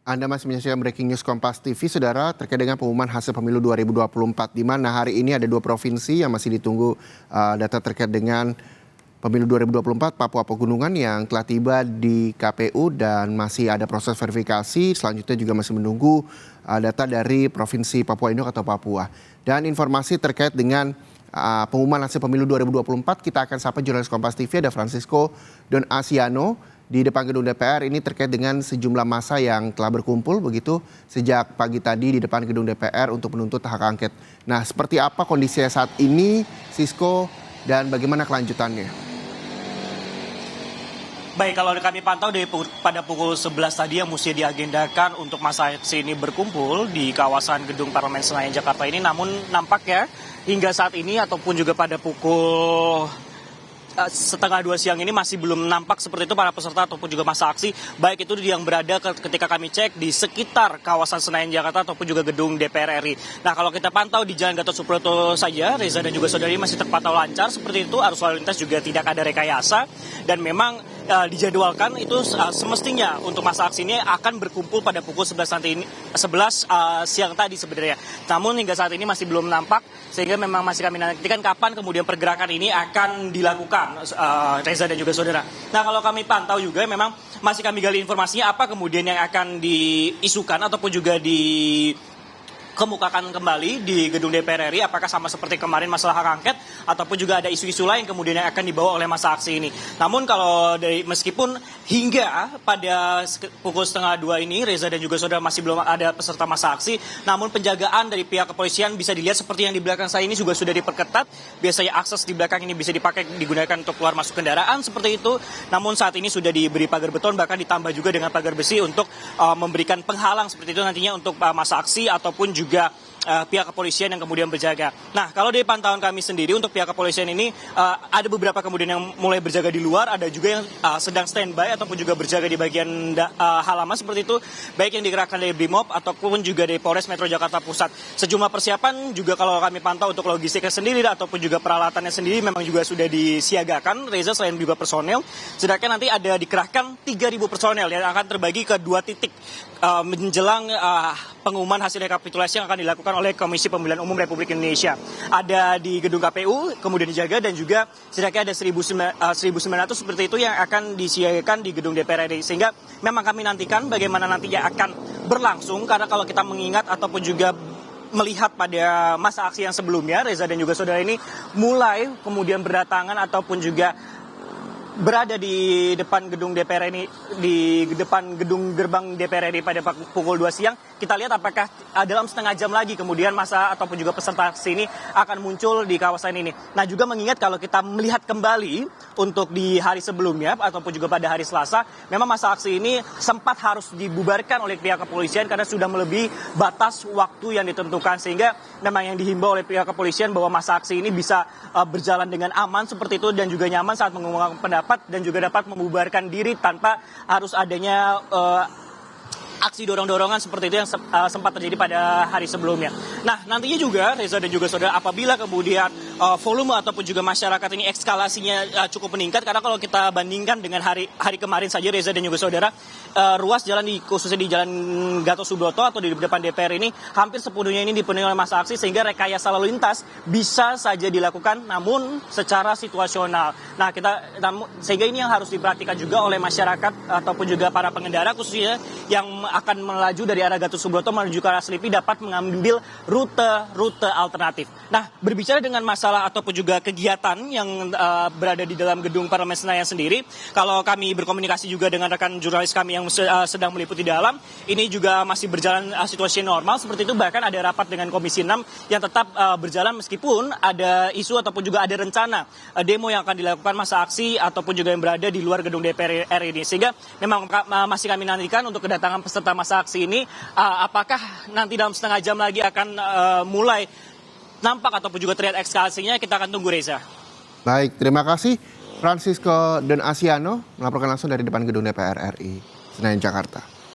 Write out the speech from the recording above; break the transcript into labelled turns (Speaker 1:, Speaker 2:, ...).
Speaker 1: Anda masih menyaksikan Breaking News Kompas TV, Saudara, terkait dengan pengumuman hasil pemilu 2024, di mana hari ini ada 2 provinsi yang masih ditunggu data terkait dengan pemilu 2024, Papua Pegunungan yang telah tiba di KPU dan masih ada proses verifikasi. Selanjutnya juga masih menunggu data dari Provinsi Papua Induk atau Papua. Dan informasi terkait dengan pengumuman hasil pemilu 2024, kita akan sapa jurnalis Kompas TV, ada Francisco Don Asiano di depan gedung DPR. Ini terkait dengan sejumlah massa yang telah berkumpul begitu sejak pagi tadi di depan gedung DPR untuk menuntut hak angket. Nah, seperti apa kondisinya saat ini, Sisko, dan bagaimana kelanjutannya?
Speaker 2: Baik, kalau kami pantau pada pukul 11 tadi yang mesti diagendakan untuk masa aksi ini berkumpul di kawasan Gedung Parlemen Senayan Jakarta ini, namun nampaknya hingga saat ini ataupun juga pada pukul setengah 2 siang ini masih belum nampak seperti itu para peserta ataupun juga masa aksi, baik itu yang berada ketika kami cek di sekitar kawasan Senayan Jakarta ataupun juga gedung DPR RI. Nah, kalau kita pantau di Jalan Gatot Subroto saja, Reza dan juga saudari, masih terpantau lancar seperti itu, arus lalu lintas juga tidak ada rekayasa, dan memang dijadwalkan itu semestinya untuk masa aksi ini akan berkumpul pada pukul 11 siang tadi sebenarnya. Namun hingga saat ini masih belum nampak, sehingga memang masih kami nantikan kapan kemudian pergerakan ini akan dilakukan, Reza dan juga saudara. Nah, kalau kami pantau juga memang masih kami gali informasinya apa kemudian yang akan diisukan ataupun juga dikemukakan kembali di gedung DPR RI, apakah sama seperti kemarin masalah hak angket ataupun juga ada isu-isu lain kemudian yang akan dibawa oleh masa aksi ini. Namun kalau meskipun hingga pada pukul setengah 2 ini, Reza dan juga saudara, masih belum ada peserta masa aksi, namun penjagaan dari pihak kepolisian bisa dilihat seperti yang di belakang saya ini juga sudah diperketat. Biasanya akses di belakang ini bisa digunakan untuk keluar masuk kendaraan seperti itu. Namun saat ini sudah diberi pagar beton, bahkan ditambah juga dengan pagar besi untuk memberikan penghalang seperti itu nantinya untuk masa aksi ataupun juga pihak kepolisian yang kemudian berjaga. Nah, kalau dari pantauan kami sendiri untuk pihak kepolisian ini ada beberapa kemudian yang mulai berjaga di luar, ada juga yang sedang standby ataupun juga berjaga di bagian halaman seperti itu, baik yang dikerahkan dari Brimob ataupun juga dari Polres Metro Jakarta Pusat. Sejumlah persiapan juga kalau kami pantau untuk logistiknya sendiri ataupun juga peralatannya sendiri memang juga sudah disiagakan, Reza, selain juga personel. Sedangkan nanti ada dikerahkan 3.000 personel yang akan terbagi ke 2 titik menjelang pengumuman hasil rekapitulasi yang akan dilakukan oleh Komisi Pemilihan Umum Republik Indonesia. Ada di gedung KPU, kemudian dijaga, dan juga setidaknya ada 1.900 seperti itu yang akan disiagakan di gedung DPR RI. Sehingga memang kami nantikan bagaimana nantinya akan berlangsung, karena kalau kita mengingat ataupun juga melihat pada masa aksi yang sebelumnya, Reza dan juga saudara, ini mulai kemudian berdatangan ataupun juga berada di depan gedung DPR ini, di depan gedung gerbang DPR RI pada pukul 2 siang. Kita lihat apakah dalam setengah jam lagi kemudian masa ataupun juga peserta aksi ini akan muncul di kawasan ini. Nah, juga mengingat kalau kita melihat kembali untuk di hari sebelumnya ataupun juga pada hari Selasa, memang masa aksi ini sempat harus dibubarkan oleh pihak kepolisian karena sudah melebihi batas waktu yang ditentukan, sehingga memang yang dihimbau oleh pihak kepolisian bahwa masa aksi ini bisa berjalan dengan aman seperti itu dan juga nyaman saat mengumumkan pendapat dan juga dapat membubarkan diri tanpa harus adanya aksi dorong-dorongan seperti itu yang sempat terjadi pada hari sebelumnya. Nah, nantinya juga Reza dan juga saudara, apabila kemudian volume ataupun juga masyarakat ini eskalasinya cukup meningkat, karena kalau kita bandingkan dengan hari kemarin saja, Reza dan juga saudara, ruas jalan khususnya di Jalan Gatot Subroto atau di depan DPR ini hampir sepenuhnya ini dipenuhi oleh masa aksi, sehingga rekayasa lalu lintas bisa saja dilakukan namun secara situasional. Nah, sehingga ini yang harus diperhatikan juga oleh masyarakat ataupun juga para pengendara khususnya yang akan melaju dari arah Gatot Subroto menuju ke arah Selipi dapat mengambil rute alternatif. Nah, berbicara dengan masalah ataupun juga kegiatan yang berada di dalam gedung Parlemen Senayan sendiri, kalau kami berkomunikasi juga dengan rekan jurnalis kami yang sedang meliputi dalam, ini juga masih berjalan situasi normal seperti itu. Bahkan ada rapat dengan Komisi 6 yang tetap berjalan meskipun ada isu ataupun juga ada rencana demo yang akan dilakukan masa aksi ataupun juga yang berada di luar gedung DPR RI ini. Sehingga memang masih kami nantikan untuk kedatangan peserta masa aksi ini, apakah nanti dalam setengah jam lagi akan mulai nampak ataupun juga terlihat eskalasinya, kita akan tunggu, Reza.
Speaker 1: Baik, terima kasih Francisco Don Asiano melaporkan langsung dari depan gedung DPR RI Senayan Jakarta.